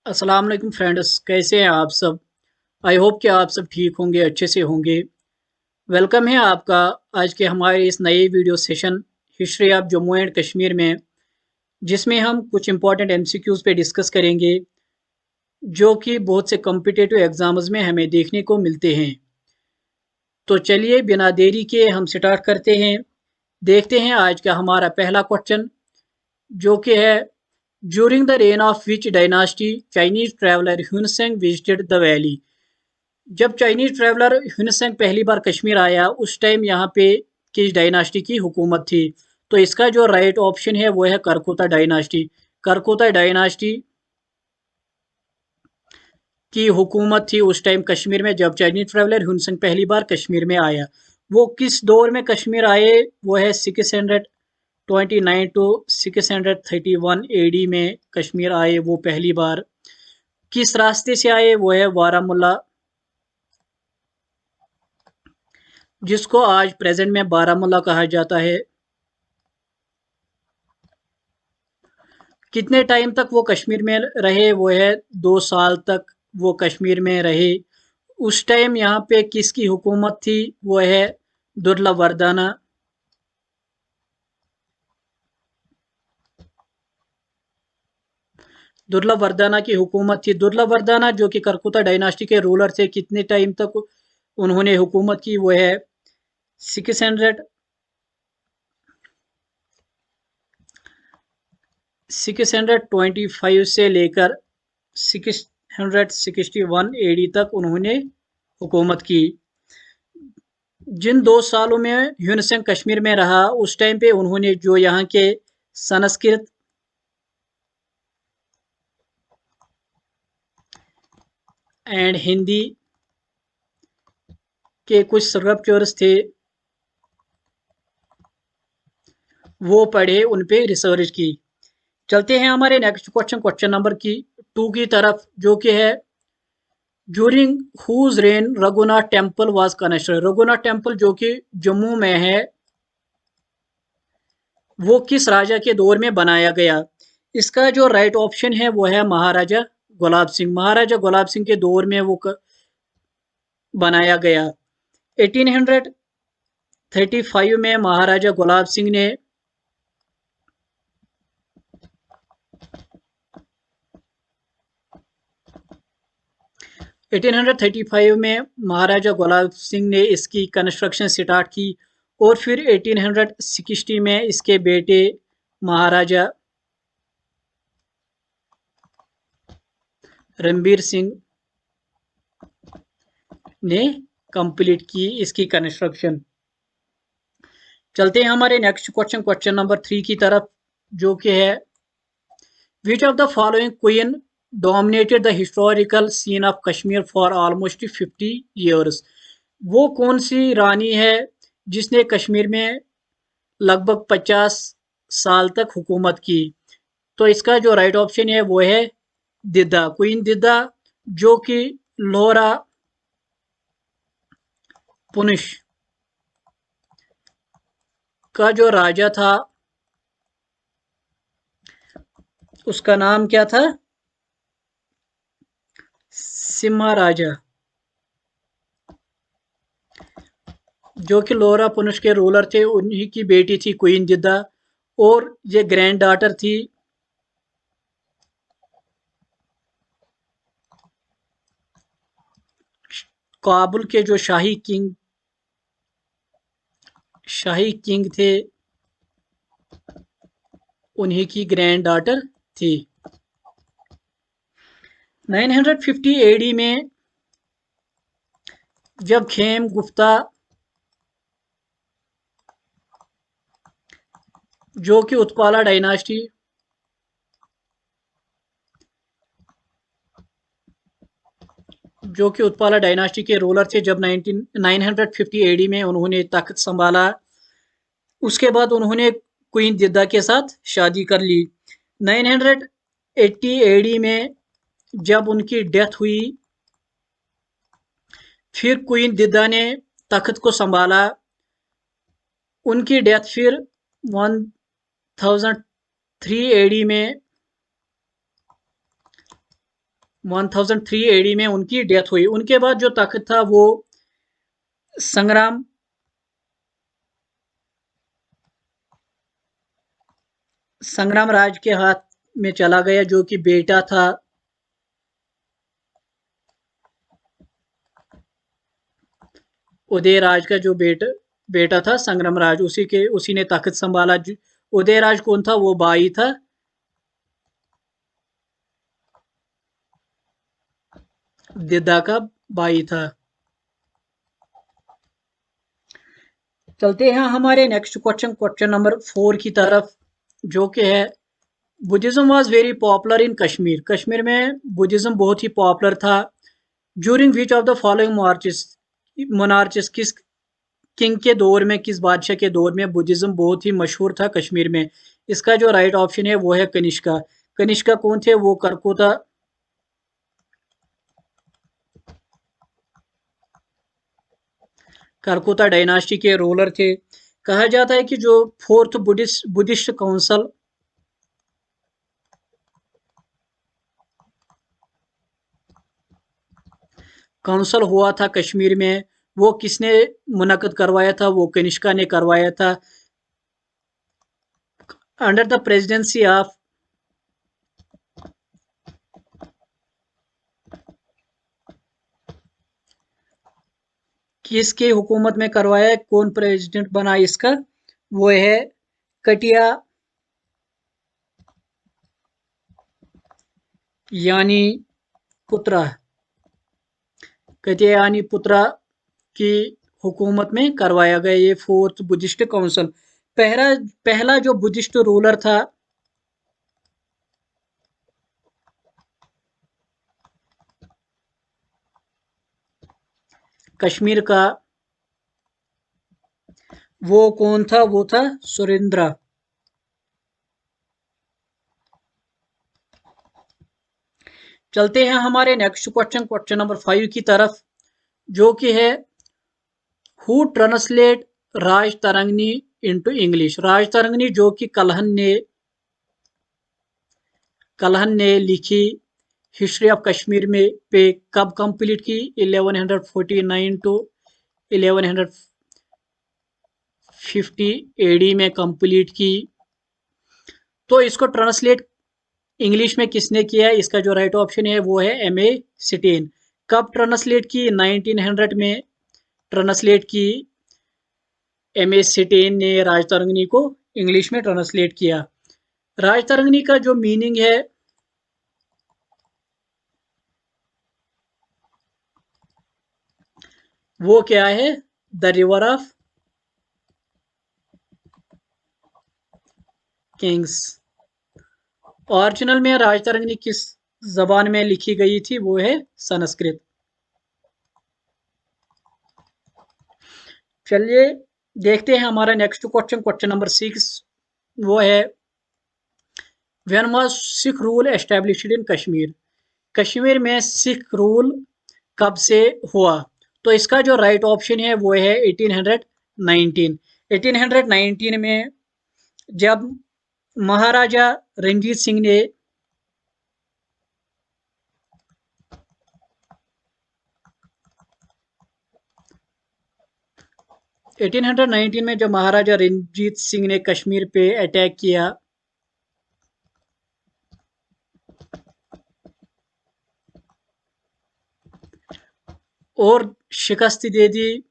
अस्सलाम वालेकुम फ्रेंड्स, कैसे हैं आप सब। आई होप कि आप सब ठीक होंगे, अच्छे से होंगे। वेलकम है आपका आज के हमारे इस नए video session history of Jammu and Kashmir में, जिसमें हम कुछ इंपॉर्टेंट एमसीक्यूज़ पे डिस्कस करेंगे जो कि बहुत से कॉम्पिटिटिव एग्जाम्स में हमें देखने को मिलते हैं। तो चलिए बिना देरी के हम स्टार्ट करते हैं। देखते हैं आज का हमारा पहला क्वेश्चन, जो कि है during the reign of which dynasty Chinese traveller Hiuen Tsang visited the valley. जब चाइनीज ट्रैवलर ह्यूनसेंग पहली बार कश्मीर आया, उस टाइम यहाँ पे किस डायनास्टी की हुकूमत थी। तो इसका जो राइट ऑप्शन है वो है करकोता डायनास्टी। करकोता डायनास्टी की हुकूमत थी उस टाइम कश्मीर में, जब चाइनीज ट्रैवलर ह्यूनसेंग पहली बार कश्मीर में आया। वो किस दौर में कश्मीर आए, वो है 629 टू 631 एडी में कश्मीर आए वो पहली बार। किस रास्ते से आए, वो है बारामुल्ला, जिसको आज प्रेजेंट में बारामुल्ला कहा जाता है। कितने टाइम तक वो कश्मीर में रहे, वो है 2 साल तक वो कश्मीर में रहे। उस टाइम यहाँ पे किसकी हुकूमत थी, वो है दुर्लभ वर्दाना। दुर्लभ वर्दाना की हुकूमत थी। दुर्लभ वर्दाना जो कि करकुता डायनास्टी के रूलर थे, कितने टाइम तक उन्होंने हुकूमत की, वो है 625 से लेकर 661 एडी तक उन्होंने हुकूमत की। जिन 2 सालों में ह्यूनसेन कश्मीर में रहा, उस टाइम पे उन्होंने जो यहाँ के संस्कृत एंड हिंदी के कुछ स्क्रिप्चर्स थे वो पढ़े, उन पे रिसर्च की। चलते हैं हमारे नेक्स्ट क्वेश्चन, क्वेश्चन नंबर की 2 की तरफ, जो कि है during whose reign Raghunath temple was constructed. Raghunath temple जो कि जम्मू में है, वो किस राजा के दौर में बनाया गया। इसका जो राइट ऑप्शन है वो है महाराजा गुलाब सिंह। महाराजा गुलाब सिंह के दौर में वो बनाया गया। 1835 में महाराजा गुलाब सिंह ने 1835 में महाराजा गुलाब सिंह ने इसकी कंस्ट्रक्शन स्टार्ट की, और फिर 1860 में इसके बेटे महाराजा रणबीर सिंह ने कंप्लीट की इसकी कंस्ट्रक्शन। चलते हैं हमारे नेक्स्ट क्वेश्चन, क्वेश्चन नंबर 3 की तरफ, जो कि है which of the following queen dominated the historical scene of Kashmir for almost 50 years. वो कौन सी रानी है जिसने कश्मीर में लगभग 50 साल तक हुकूमत की। तो इसका जो राइट ऑप्शन है वो है दिद्दा, क्वीन दिद्दा, जो कि लोरा पुनिश का जो राजा था, उसका नाम क्या था, सिम्हा राजा, जो कि लोरा पुनिश के रूलर थे। उन्हीं की बेटी थी क्वीन जिद्दा, और ये ग्रैंड डॉटर थी काबुल के जो शाही किंग थे, उन्हीं की ग्रैंड डॉटर थी। 950 एडी में जब खेम गुप्ता, जो कि उत्पाला डायनास्टी के रूलर थे, जब 950 एडी में उन्होंने तख्त संभाला, उसके बाद उन्होंने क्वीन जिद्दा के साथ शादी कर ली। 980 एडी में जब उनकी डेथ हुई, फिर क्वीन जिद्दा ने तख्त को संभाला। उनकी डेथ फिर 1003 एडी में 1003 एडी में उनकी डेथ हुई। उनके बाद जो तख्त था वो संग्राम राज के हाथ में चला गया, जो कि बेटा था उदयराज का। जो बेटा था संग्राम राज, उसी ने तख्त संभाला। उदयराज कौन था? वो भाई था दिद्दा का भाई था। चलते हैं हमारे नेक्स्ट क्वेश्चन नंबर 4 की तरफ, जो कि है Buddhism was very popular in Kashmir. Kashmir में बुद्धिज्म बहुत ही पॉपुलर था। During which of the following monarchies, किस किंग के दौर में, किस बादशाह के दौर में बुद्धिज्म बहुत ही मशहूर था कश्मीर में? इसका जो राइट ऑप्शन है वो है कनिष्का। कनिष्का कौन थे? वो करकोता डायनास्टी के रूलर थे। कहा जाता है कि जो फोर्थ बुद्धिस्ट काउंसिल हुआ था कश्मीर में, वो किसने मुनक्कद करवाया था? वो कनिष्का ने करवाया था। अंडर द प्रेसिडेंसी ऑफ किसके हुकूमत में करवाया है? कौन प्रेसिडेंट बना इसका? वो है कटिया यानी पुत्रा। कटियानी पुत्रा की हुकूमत में करवाया गया ये फोर्थ बुद्धिस्ट काउंसिल। पहला पहला जो बुद्धिस्ट रूलर था कश्मीर का, वो कौन था? वो था सुरेंद्र। चलते हैं हमारे नेक्स्ट क्वेश्चन नंबर 5 की तरफ, जो कि है who translate Rajatarangini into English. Rajatarangini जो कि कलहन ने लिखी हिस्ट्री ऑफ कश्मीर में पे कब कंप्लीट की? 1149 टू 1150 एडी में कंप्लीट की। तो इसको ट्रांसलेट इंग्लिश में किसने किया है? इसका जो राइट ऑप्शन है वो है M.A. सिटेन। कब ट्रांसलेट की? 1900 में ट्रांसलेट की। M.A. सिटेन ने राजतरंगिणी को इंग्लिश में ट्रांसलेट किया। राजतरंगिणी का जो मीनिंग है वो क्या है? The river of Kings. Original में राजतरंगिणी किस जबान में लिखी गई थी? वो है संस्कृत। चलिए देखते हैं हमारा नेक्स्ट क्वेश्चन नंबर 6। वो है when was sick rule established in Kashmir. Kashmir में सिख रूल कब से हुआ? तो इसका जो राइट ऑप्शन है वो है 1819। 1819 में जब महाराजा रंजीत सिंह ने 1819 में जब महाराजा रंजीत सिंह ने कश्मीर पे अटैक किया और शिकस्त दे दी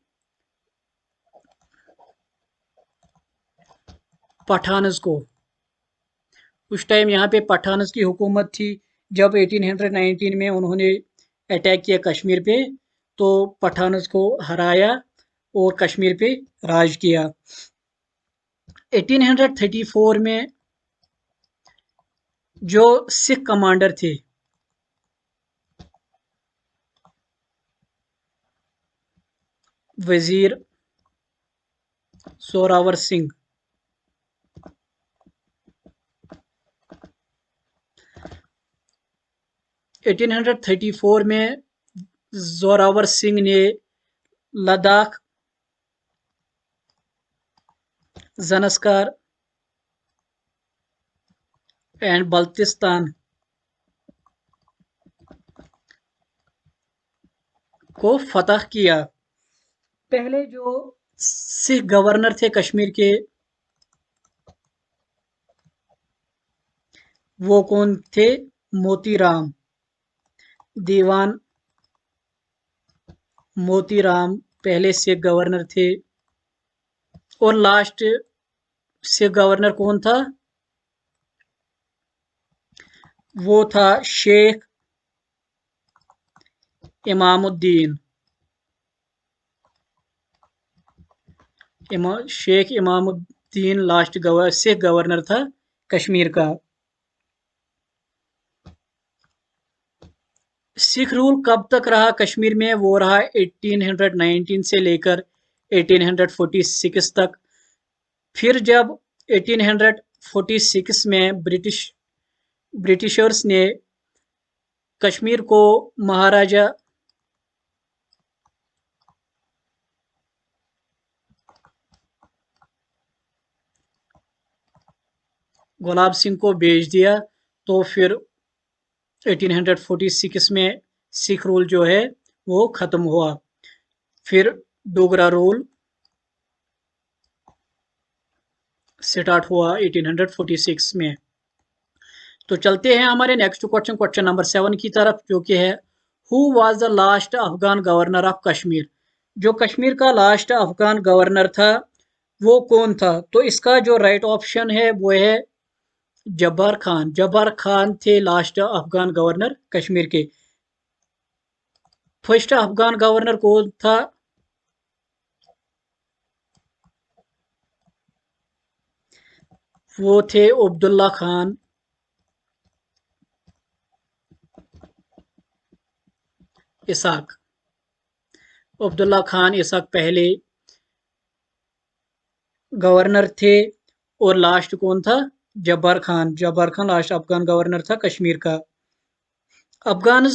पठानस को। उस टाइम यहाँ पे पठानस की हुकूमत थी। जब 1819 में उन्होंने अटैक किया कश्मीर पे, तो पठानस को हराया और कश्मीर पे राज किया। 1834 में जो सिख कमांडर थे वजीर जोरावर सिंह, 1834 में जोरावर सिंह ने लद्दाख, ज़नस्कार एंड बल्तिस्तान को फतह किया। पहले जो सिख गवर्नर थे कश्मीर के, वो कौन थे? मोतीराम, दीवान मोतीराम पहले सिख गवर्नर थे। और लास्ट सिख गवर्नर कौन था? वो था शेख इमामुद्दीन। शेख इमामुद्दीन लास्ट सिख गवर्नर था कश्मीर का। सिख रूल कब तक रहा कश्मीर में? वो रहा 1819 से लेकर 1846 तक। फिर जब 1846 में ब्रिटिशर्स ने कश्मीर को महाराजा गुलाब सिंह को भेज दिया, तो फिर 1846 में सिख रूल जो है वो ख़त्म हुआ। फिर डोगरा रूल स्टार्ट हुआ 1846 में। तो चलते हैं हमारे नेक्स्ट क्वेश्चन, क्वेश्चन नंबर 7 की तरफ, जो कि है who was the last Afghan governor of Kashmir? जो कश्मीर का लास्ट अफगान गवर्नर था वो कौन था? तो इसका जो राइट ऑप्शन है वो है जब्बार खान। जब्बार खान थे लास्ट अफगान गवर्नर कश्मीर के। फर्स्ट अफगान गवर्नर कौन था? वो थे अब्दुल्ला खान इसाक। अब्दुल्ला खान इसाक पहले गवर्नर थे। और लास्ट कौन था? जब्बार खान। जब्बार खान लास्ट अफगान गवर्नर था कश्मीर का। अफगान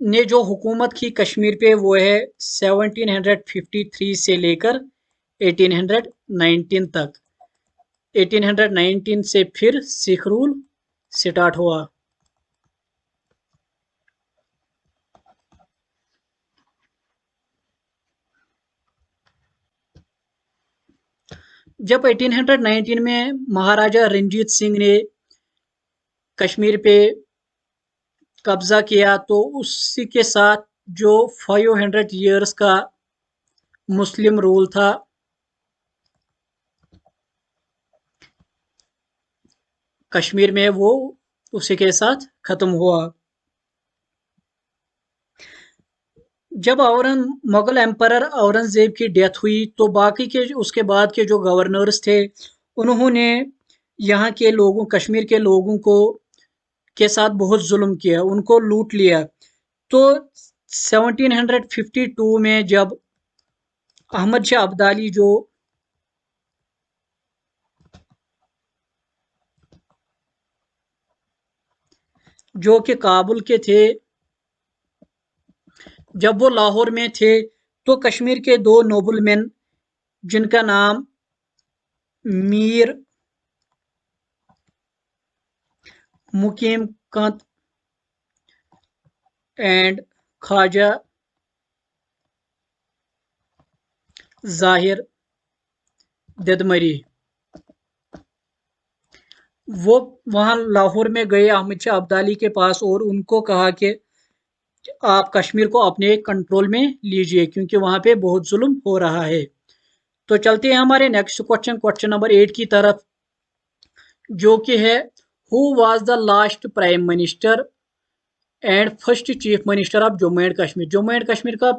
ने जो हुकूमत की कश्मीर पे वो है 1753 से लेकर 1819 तक। 1819 से फिर सिख रूल स्टार्ट हुआ। जब 1819 में महाराजा रंजीत सिंह ने कश्मीर पे कब्जा किया, तो उसी के साथ जो 500 ईयर्स का मुस्लिम रूल था कश्मीर में, वो उसी के साथ खत्म हुआ। जब मुगल एम्परर औरंगजेब की डेथ हुई, तो बाकी के उसके बाद के जो गवर्नर्स थे उन्होंने यहाँ के लोगों, कश्मीर के लोगों को के साथ बहुत जुल्म किया, उनको लूट लिया। तो 1752 में जब अहमद शाह अब्दाली जो कि काबुल के थे, जब वो लाहौर में थे, तो कश्मीर के दो नोबलमैन, जिनका नाम मीर मुकीम कांत एंड ख्वाजा जाहिर ददमरी, वो वहां लाहौर में गए अहमद शाह अब्दाली के पास और उनको कहा कि आप कश्मीर को अपने कंट्रोल में लीजिए, क्योंकि वहां पे बहुत जुल्म हो रहा है। तो चलते हैं हमारे नेक्स्ट क्वेश्चन, क्वेश्चन नंबर 8 की तरफ, जो कि है who was the last prime minister and first chief minister of Jammu and Kashmir? Jammu and Kashmir का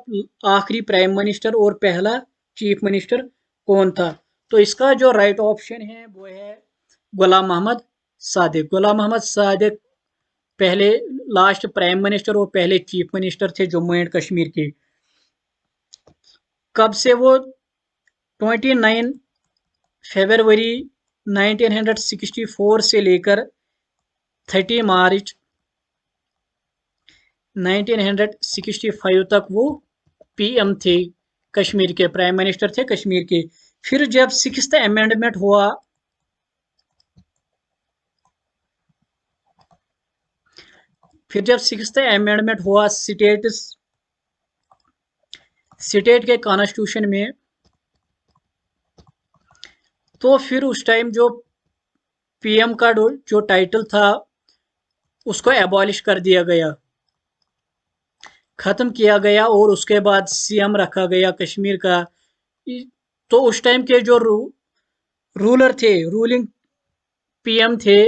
आखिरी प्राइम मिनिस्टर और पहला चीफ मिनिस्टर कौन था? तो इसका जो राइट ऑप्शन है वो है गुलाम मोहम्मद सादिक। गुलाम मोहम्मद सादिक पहले लास्ट प्राइम मिनिस्टर और पहले चीफ मिनिस्टर थे जम्मू एंड कश्मीर के। कब से? वो 29 फरवरी 1964 से लेकर 30 मार्च 1965 तक वो पीएम थे, कश्मीर के प्राइम मिनिस्टर थे कश्मीर के। फिर जब सिक्स्थ अमेंडमेंट हुआ, स्टेट्स स्टेट के कॉन्स्टिट्यूशन में। तो फिर उस टाइम जो पीएम का जो टाइटल था उसको एबॉलिश कर दिया गया, ख़त्म किया गया, और उसके बाद सीएम रखा गया कश्मीर का। तो उस टाइम के जो रूलर थे, रूलिंग पीएम थे,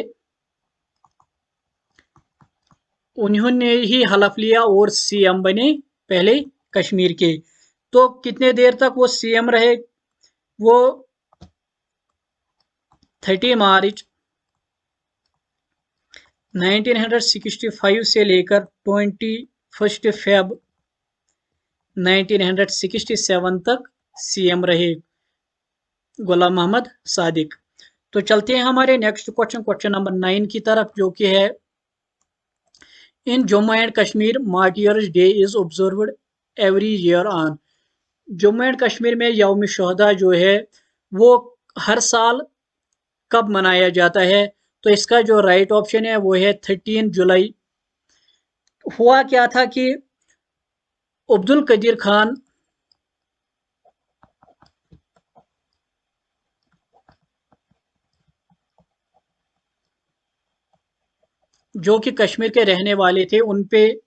उन्होंने ही हलफ लिया और सीएम बने पहले कश्मीर के। तो कितने देर तक वो सीएम रहे? वो 30 मार्च 1965 से लेकर 21 फेब 1967 तक सीएम रहे गुलाम मोहम्मद सादिक। तो चलते हैं हमारे नेक्स्ट क्वेश्चन, क्वेश्चन नंबर 9 की तरफ, जो कि है in Jammu and Kashmir martyrs day is observed every year on. Jammu and Kashmir में यौम शोहदा जो है वो हर साल कब मनाया जाता है? तो इसका जो राइट ऑप्शन है वो है 13 जुलाई। हुआ क्या था कि अब्दुल कदीर खान जो कि कश्मीर के रहने वाले थे, उन पे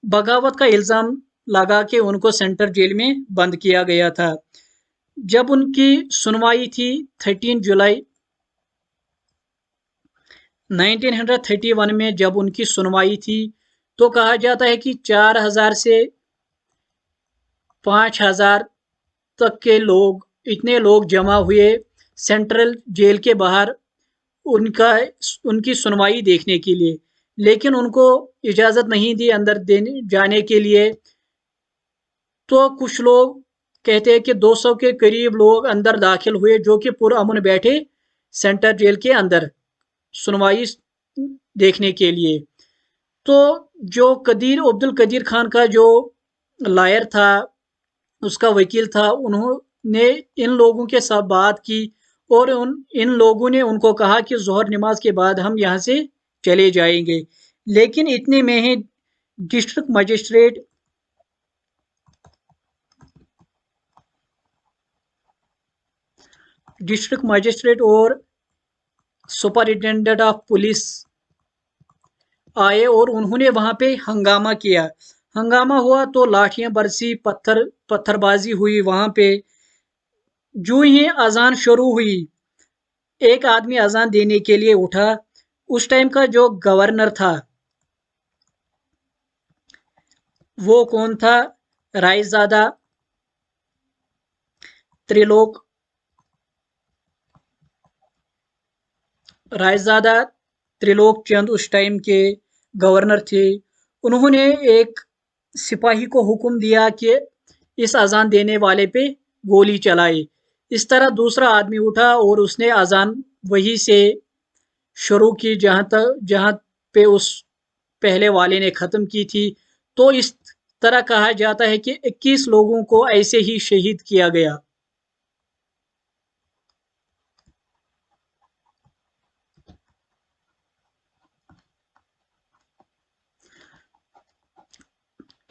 बगावत का इल्ज़ाम लगा के उनको सेंट्रल जेल में बंद किया गया था। जब उनकी सुनवाई थी 13 जुलाई 1931 में, जब उनकी सुनवाई थी, तो कहा जाता है कि 4000 से 5000 तक के लोग, इतने लोग जमा हुए सेंट्रल जेल के बाहर उनका उनकी सुनवाई देखने के लिए, लेकिन उनको इजाज़त नहीं दी अंदर देने जाने के लिए। तो कुछ लोग कहते हैं कि 200 के करीब लोग अंदर दाखिल हुए, जो कि पुरअमन बैठे सेंट्रल जेल के अंदर सुनवाई देखने के लिए। तो जो अब्दुल कदीर खान का जो लायर था, उसका वकील था, उन्होंने इन लोगों के साथ बात की, और इन लोगों ने उनको कहा कि जोहर नमाज के बाद हम यहाँ से चले जाएंगे। लेकिन इतने में ही डिस्ट्रिक्ट मजिस्ट्रेट और सुपरिटेंडेंट ऑफ पुलिस आए और उन्होंने वहां पे हंगामा किया। हंगामा हुआ तो लाठियां बरसी, पत्थरबाजी हुई वहां पे। जो ही अजान शुरू हुई, एक आदमी अजान देने के लिए उठा। उस टाइम का जो गवर्नर था वो कौन था? रायजादा त्रिलोक रायजादा त्रिलोक चंद उस टाइम के गवर्नर थे। उन्होंने एक सिपाही को हुक्म दिया कि इस अजान देने वाले पे गोली चलाए। इस तरह दूसरा आदमी उठा और उसने अजान वहीं से शुरू की जहां पे उस पहले वाले ने ख़त्म की थी। तो इस तरह कहा जाता है कि 21 लोगों को ऐसे ही शहीद किया गया।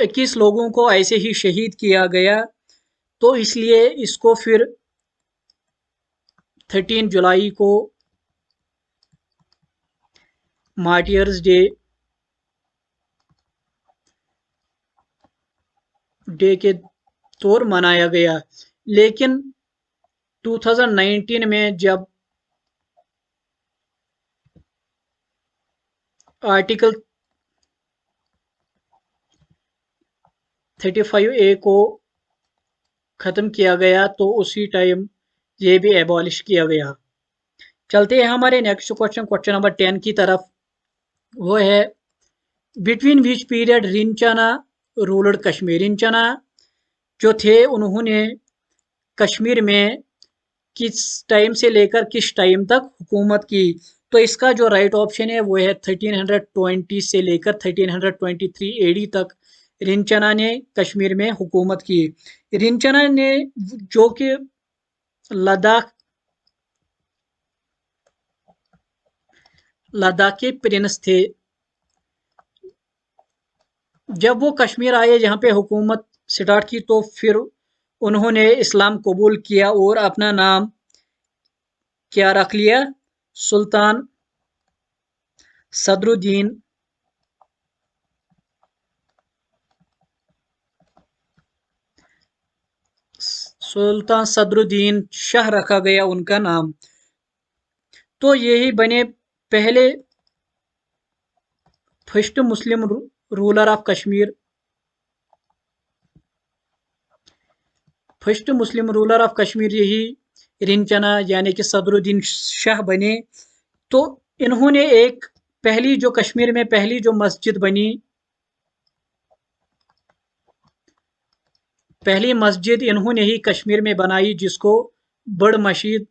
इक्कीस लोगों को ऐसे ही शहीद किया गया। तो इसलिए इसको फिर 13 जुलाई को मार्टियर्स डे के तौर मनाया गया। लेकिन 2019 में जब आर्टिकल 35A को ख़त्म किया गया, तो उसी टाइम ये भी एबॉलिश किया गया। चलते हैं हमारे नेक्स्ट क्वेश्चन, क्वेश्चन नंबर 10 की तरफ। वो है between which period Rinchana ruler Kashmir. Rinchana जो थे उन्होंने कश्मीर में किस टाइम से लेकर किस टाइम तक हुकूमत की? तो इसका जो राइट ऑप्शन है वो है 1320 से लेकर 1323 एडी तक रिंचना ने कश्मीर में हुकूमत की। रिंचना ने, जो कि लद्दाख लद्दाख के प्रिंस थे, जब वो कश्मीर आए, जहाँ पे हुकूमत स्टार्ट की तो फिर उन्होंने इस्लाम कबूल किया और अपना नाम क्या रख लिया? सुल्तान सदरुद्दीन सुल्तान सदरुद्दीन शाह रखा गया उनका नाम। तो यही बने पहले first Muslim ruler of Kashmir. First Muslim ruler of Kashmir यही रिंचना यानी कि सदरुद्दीन शाह बने। तो इन्होंने एक पहली जो कश्मीर में पहली जो मस्जिद बनी, पहली मस्जिद इन्होंने ही कश्मीर में बनाई जिसको बड़ मस्जिद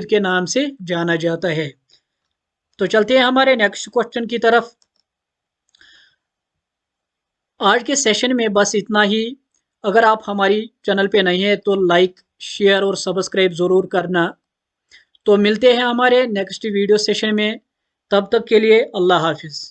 के नाम से जाना जाता है। तो चलते हैं हमारे नेक्स्ट क्वेश्चन की तरफ। आज के सेशन में बस इतना ही। अगर आप हमारी चैनल पे नए हैं तो लाइक शेयर और सब्सक्राइब ज़रूर करना। तो मिलते हैं हमारे नेक्स्ट वीडियो सेशन में, तब तक के लिए अल्लाह हाफिज़।